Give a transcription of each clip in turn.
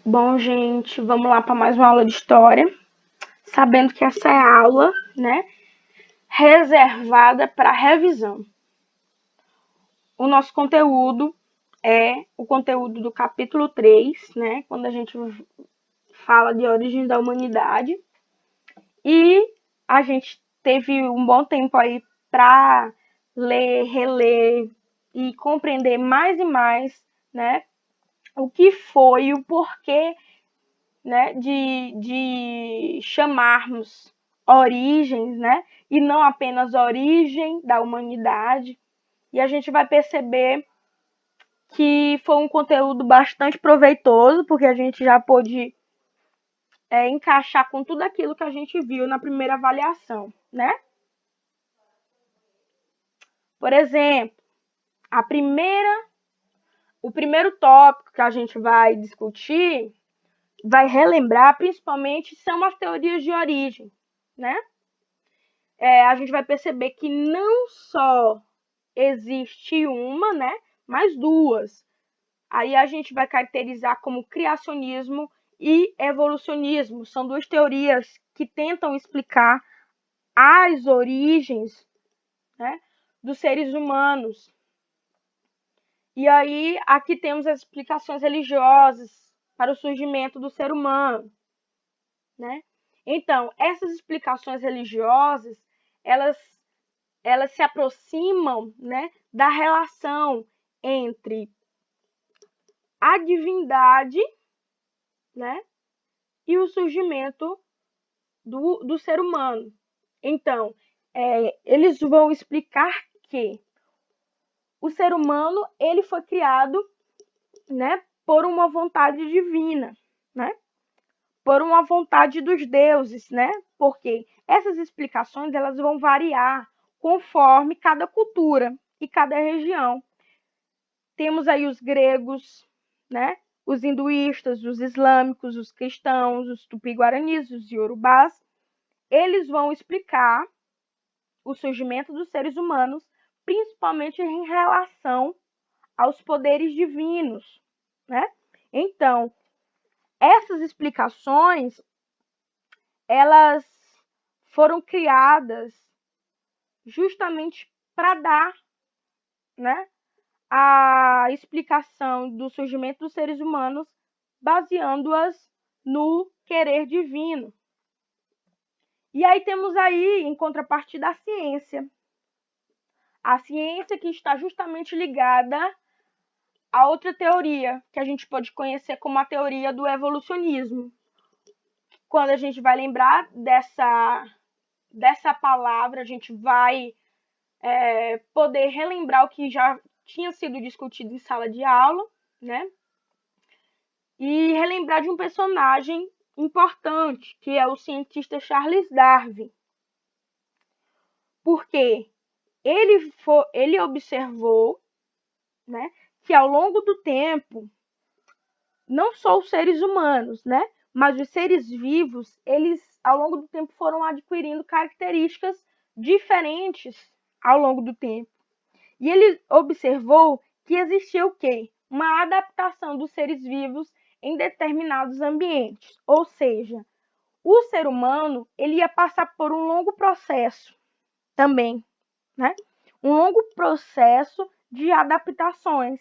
Bom, gente, vamos lá para mais uma aula de história. Sabendo que essa é a aula, né, reservada para revisão. O nosso conteúdo é o conteúdo do capítulo 3, né, quando a gente fala de origem da humanidade. E a gente teve um bom tempo aí para ler, reler e compreender mais e mais, né, o que foi, o porquê, né, de chamarmos origens, né, e não apenas origem da humanidade. E a gente vai perceber que foi um conteúdo bastante proveitoso, porque a gente já pôde encaixar com tudo aquilo que a gente viu na primeira avaliação, né? Por exemplo, o primeiro tópico que a gente vai discutir, vai relembrar, principalmente, são as teorias de origem, né? A gente vai perceber que não só existe uma, né, mas duas. Aí a gente vai caracterizar como criacionismo e evolucionismo. São duas teorias que tentam explicar as origens, né, dos seres humanos. E aí aqui temos as explicações religiosas para o surgimento do ser humano, né? Então, essas explicações religiosas, elas se aproximam, né, da relação entre a divindade, né, e o surgimento do ser humano. Então, eles vão explicar que o ser humano ele foi criado, né, por uma vontade divina, né, por uma vontade dos deuses, né, porque essas explicações elas vão variar conforme cada cultura e cada região. Temos aí os gregos, né, os hinduístas, os islâmicos, os cristãos, os tupi-guaranis, os iorubás. Eles vão explicar o surgimento dos seres humanos, principalmente em relação aos poderes divinos, né? Então, essas explicações, elas foram criadas justamente para dar, né, a explicação do surgimento dos seres humanos, baseando-as no querer divino. E aí temos aí, em contrapartida, a ciência. A ciência que está justamente ligada a outra teoria, que a gente pode conhecer como a teoria do evolucionismo. Quando a gente vai lembrar dessa palavra, a gente vai poder relembrar o que já tinha sido discutido em sala de aula, né? E relembrar de um personagem importante, que é o cientista Charles Darwin. Porque ele observou, né, que ao longo do tempo, não só os seres humanos, né, mas os seres vivos, eles ao longo do tempo foram adquirindo características diferentes ao longo do tempo. E ele observou que existia o quê? Uma adaptação dos seres vivos em determinados ambientes. Ou seja, o ser humano ele ia passar por um longo processo também, né? Um longo processo de adaptações.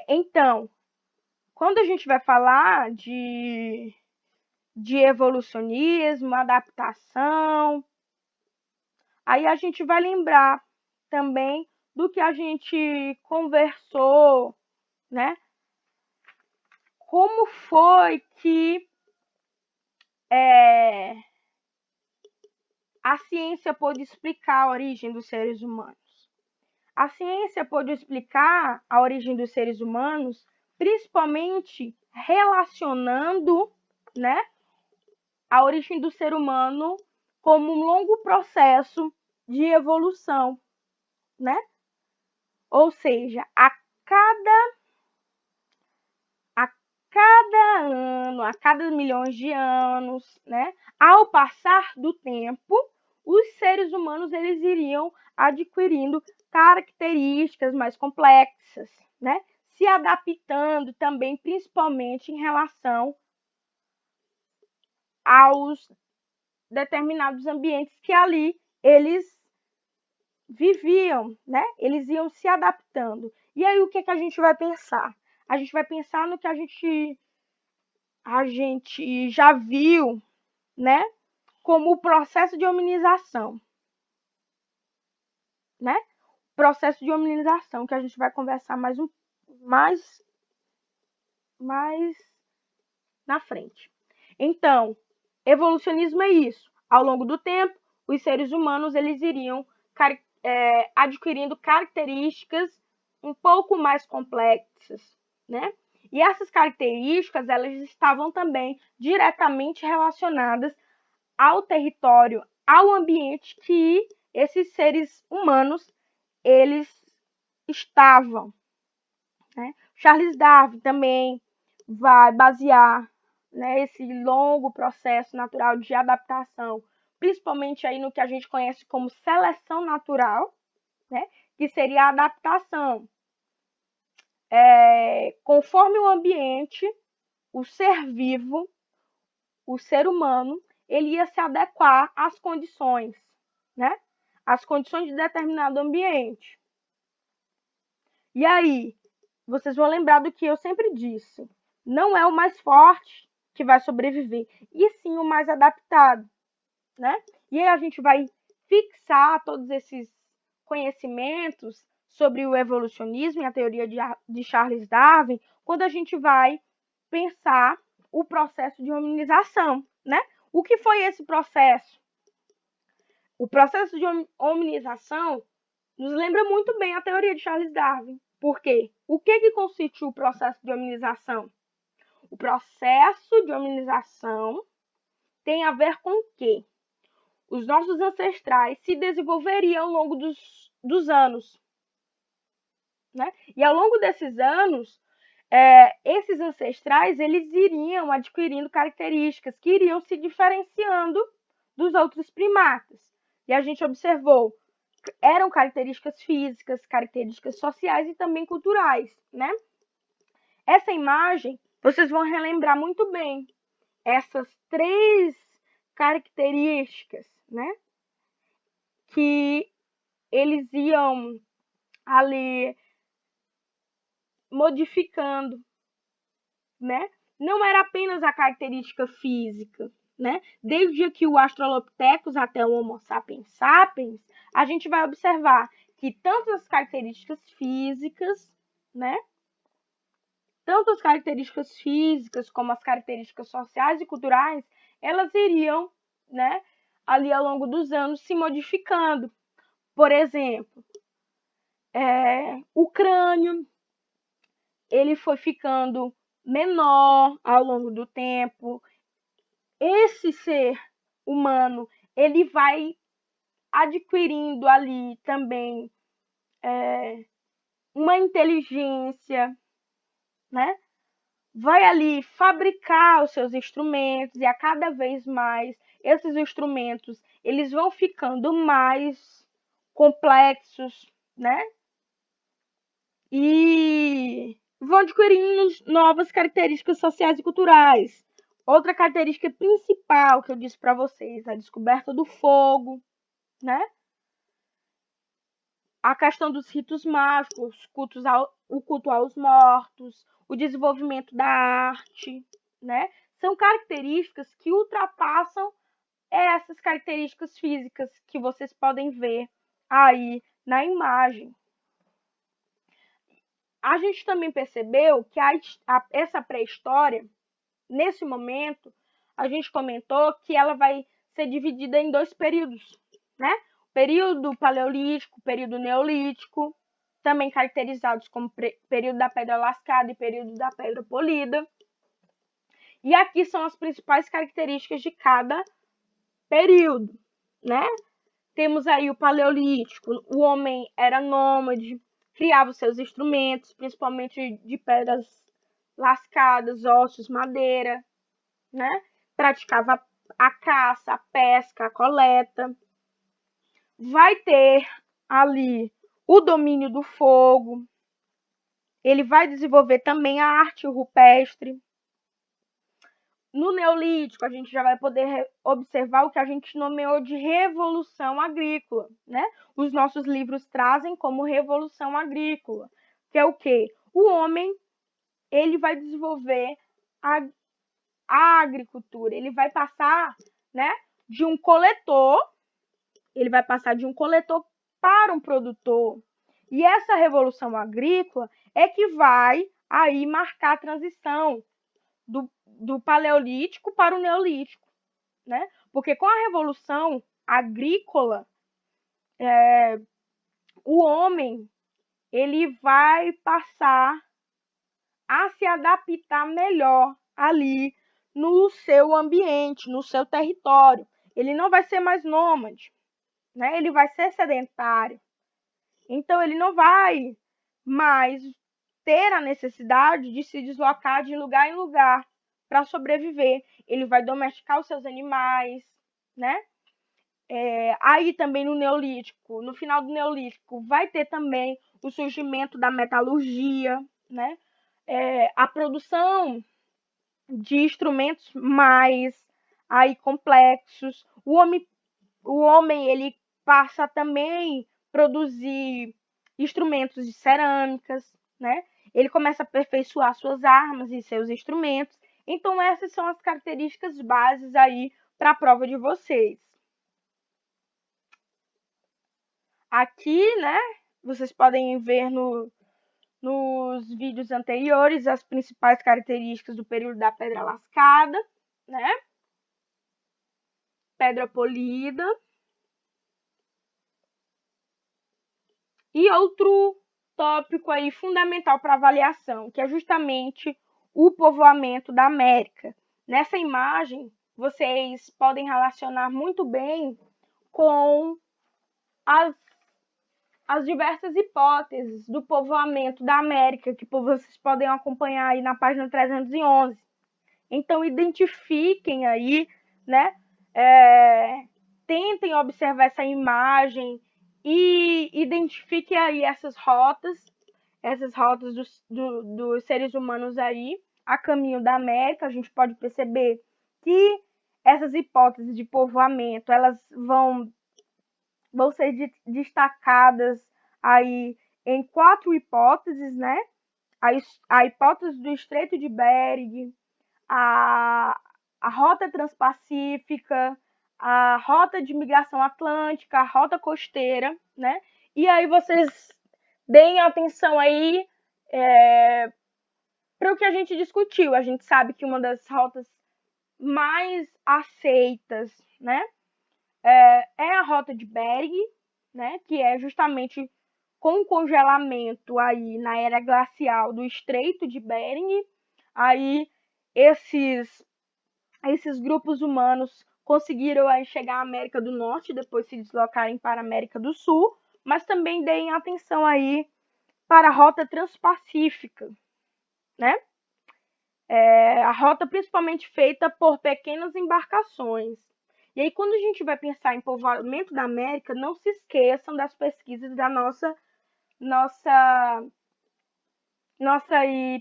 Então, quando a gente vai falar de evolucionismo, adaptação, aí a gente vai lembrar também do que a gente conversou, né? Como foi que a ciência pôde explicar a origem dos seres humanos? A ciência pôde explicar a origem dos seres humanos, principalmente relacionando, né, a origem do ser humano como um longo processo de evolução, né? Ou seja, a cada ano, a cada milhões de anos, né, ao passar do tempo, os seres humanos eles iriam adquirindo características mais complexas, né, se adaptando também, principalmente em relação aos determinados ambientes que ali eles viviam, né? Eles iam se adaptando. E aí o que a gente vai pensar? A gente vai pensar no que a gente já viu, né? Como o processo de hominização, né? Processo de hominização que a gente vai conversar mais na frente. Então, evolucionismo é isso. Ao longo do tempo, os seres humanos eles iriam adquirindo características um pouco mais complexas, né? E essas características elas estavam também diretamente relacionadas ao território, ao ambiente que esses seres humanos eles estavam, né? Charles Darwin também vai basear, né, esse longo processo natural de adaptação, principalmente aí no que a gente conhece como seleção natural, né, que seria a adaptação. Conforme o ambiente, o ser vivo, o ser humano, ele ia se adequar às condições, né? Às condições de determinado ambiente. E aí, vocês vão lembrar do que eu sempre disse. Não é o mais forte que vai sobreviver, e sim o mais adaptado, né? E aí a gente vai fixar todos esses conhecimentos sobre o evolucionismo e a teoria de Charles Darwin quando a gente vai pensar o processo de hominização, né? O que foi esse processo? O processo de hominização nos lembra muito bem a teoria de Charles Darwin. Por quê? O que constitui o processo de hominização? O processo de hominização tem a ver com o quê? Os nossos ancestrais se desenvolveriam ao longo dos anos, né? E ao longo desses anos, esses ancestrais eles iriam adquirindo características que iriam se diferenciando dos outros primatas. E a gente observou, eram características físicas, características sociais e também culturais, né? Essa imagem, vocês vão relembrar muito bem essas 3 características, né? Que eles iam ali modificando, né? Não era apenas a característica física, né? Desde aqui o Australopithecus até o Homo sapiens sapiens, a gente vai observar que tanto as características físicas, né? Tanto as características físicas como as características sociais e culturais, elas iriam, né, ali ao longo dos anos se modificando. Por exemplo, o crânio, ele foi ficando menor ao longo do tempo. Esse ser humano, ele vai adquirindo ali também uma inteligência, né? Vai ali fabricar os seus instrumentos e a cada vez mais esses instrumentos eles vão ficando mais complexos, né? E vão adquirindo novas características sociais e culturais. Outra característica principal que eu disse para vocês, a descoberta do fogo, né? A questão dos ritos mágicos, o culto aos mortos, o desenvolvimento da arte, né? São características que ultrapassam essas características físicas que vocês podem ver aí na imagem. A gente também percebeu que essa pré-história, nesse momento, a gente comentou que ela vai ser dividida em 2 períodos, né? Período paleolítico, período neolítico, também caracterizados como período da pedra lascada e período da pedra polida. E aqui são as principais características de cada período, né? Temos aí o paleolítico, o homem era nômade, criava os seus instrumentos, principalmente de pedras lascadas, ossos, madeira, né? Praticava a caça, a pesca, a coleta. Vai ter ali o domínio do fogo, ele vai desenvolver também a arte rupestre. No Neolítico, a gente já vai poder observar o que a gente nomeou de revolução agrícola, né? Os nossos livros trazem como revolução agrícola, que é o quê? O homem, ele vai desenvolver a agricultura, ele vai passar, né, de um coletor, ele vai passar de um coletor para um produtor. E essa revolução agrícola é que vai aí marcar a transição do paleolítico para o neolítico, né? Porque com a revolução agrícola, o homem ele vai passar a se adaptar melhor ali no seu ambiente, no seu território. Ele não vai ser mais nômade, né? Ele vai ser sedentário. Então ele não vai mais ter a necessidade de se deslocar de lugar em lugar para sobreviver. Ele vai domesticar os seus animais, né? Aí também no Neolítico, no final do Neolítico, vai ter também o surgimento da metalurgia, né? A produção de instrumentos mais aí complexos. O homem ele passa também a produzir instrumentos de cerâmicas, né? Ele começa a aperfeiçoar suas armas e seus instrumentos. Então essas são as características bases aí para a prova de vocês. Aqui, né, vocês podem ver nos vídeos anteriores as principais características do período da pedra lascada, né? Pedra polida. E outro tópico aí fundamental para avaliação, que é justamente o povoamento da América. Nessa imagem, vocês podem relacionar muito bem com as diversas hipóteses do povoamento da América, que vocês podem acompanhar aí na página 311. Então, identifiquem aí, né? Tentem observar essa imagem e identifiquem aí essas rotas dos seres humanos aí a caminho da América. A gente pode perceber que essas hipóteses de povoamento, elas vão ser destacadas aí em 4 hipóteses, né? A hipótese do Estreito de Bering, a rota transpacífica, a rota de migração atlântica, a rota costeira, né? E aí vocês deem atenção aí para o que a gente discutiu. A gente sabe que uma das rotas mais aceitas, né, é a rota de Bering, né, que é justamente com o congelamento aí na era glacial do Estreito de Bering. Aí esses grupos humanos conseguiram aí chegar à América do Norte, depois se deslocarem para a América do Sul, mas também deem atenção aí para a rota transpacífica, né? A rota principalmente feita por pequenas embarcações. E aí, quando a gente vai pensar em povoamento da América, não se esqueçam das pesquisas da nossa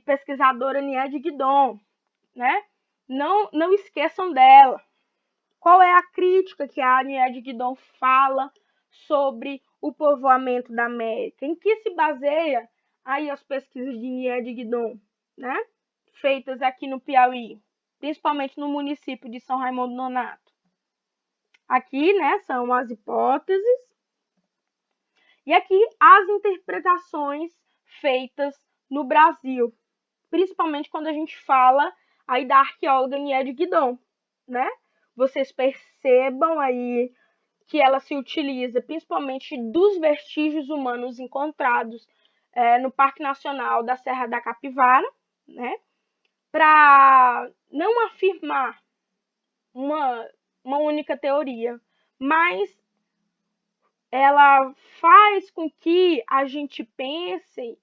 pesquisadora Niede Guidon, né? Não esqueçam dela. Qual é a crítica que a Niede Guidon fala sobre o povoamento da América? Em que se baseia aí as pesquisas de Niede Guidon, né? Feitas aqui no Piauí, principalmente no município de São Raimundo Nonato. Aqui, né, são as hipóteses e aqui as interpretações feitas no Brasil, principalmente quando a gente fala aí da arqueóloga Niede Guidon, né? Vocês percebam aí que ela se utiliza principalmente dos vestígios humanos encontrados no Parque Nacional da Serra da Capivara, né? Para não afirmar uma única teoria, mas ela faz com que a gente pense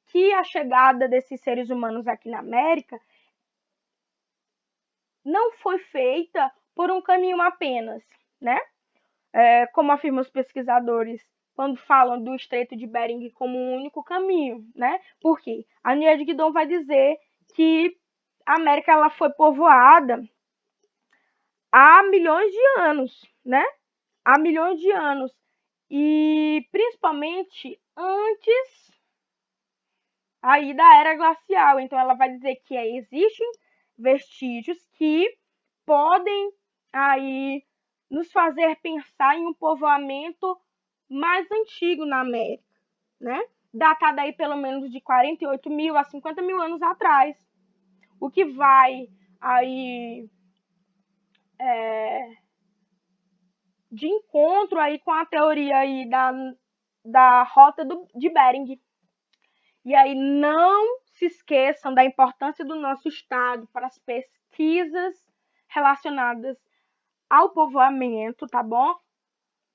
que a chegada desses seres humanos aqui na América não foi feita por um caminho apenas, né? Como afirmam os pesquisadores, quando falam do Estreito de Bering como um único caminho, né? Por quê? A Nia de Guidon vai dizer que a América ela foi povoada há milhões de anos, né? Há milhões de anos. E principalmente antes aí da era glacial. Então ela vai dizer que existem vestígios que podem aí nos fazer pensar em um povoamento mais antigo na América, né? Datado aí pelo menos de 48 mil a 50 mil anos atrás. O que vai aí de encontro aí com a teoria aí da rota de Bering. E aí não se esqueçam da importância do nosso estado para as pesquisas relacionadas ao povoamento, tá bom?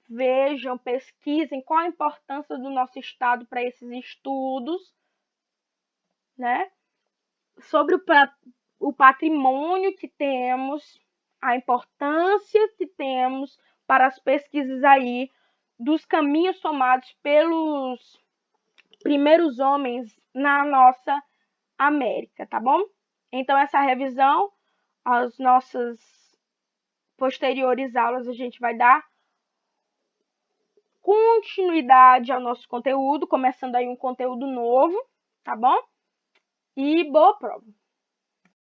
Vejam, pesquisem qual a importância do nosso estado para esses estudos, né? Sobre o patrimônio que temos, a importância que temos para as pesquisas aí dos caminhos tomados pelos primeiros homens na nossa América, tá bom? Então, essa revisão, as nossas posteriores aulas, a gente vai dar continuidade ao nosso conteúdo, começando aí um conteúdo novo, tá bom? E boa prova!